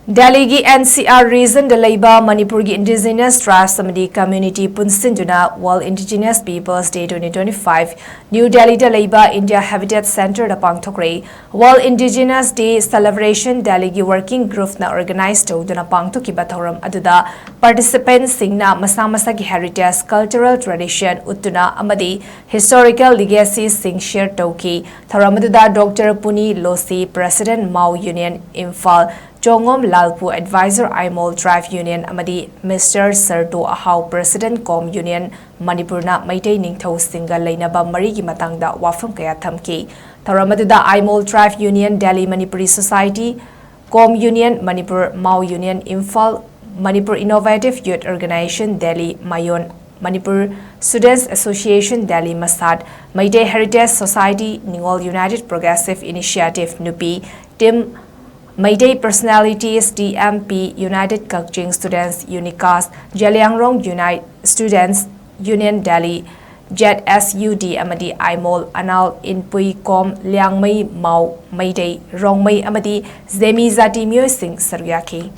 Delhi gi NCR region the Leiba MANIPUR gi Indigenous tribes AMADI community PUNSINDUNA World Indigenous Peoples Day 2025 New Delhi the Leiba India Habitat Center the Pangthokkhre World Indigenous Day celebration Delhi gi working group na organized to duna pangthokkiba thoram aduda participants singna masa masa gi heritage cultural tradition uttuna amadi historical legacy sing share tauki thoram aduda Dr. Puni Losi President Mau Union Imphal Chongom Lalpu Advisor Imol Drive Union Amadi Mr. Serto Ahau President Com Union Manipurna Maitei Ningthau Singa Leinaba Marigi Matangda Wafam Kaya Thamki Tharamadda Imol Drive Union Delhi Manipuri Society Com Union Manipur Mau Union Imphal Manipur Innovative Youth Organization Delhi Mayon Manipur Students Association Delhi Masad Maitei Heritage Society Ningol United Progressive Initiative NUPI Tim Mayday Personalities DMP United Kakching Students Unicast Jaliangrong Unite Students Union Delhi Jet SUD Amadi Imol Anal Inpui Com Liangmei Mau Mayday Rongmei Amadi Zemi Zati Myo Sing Saryaki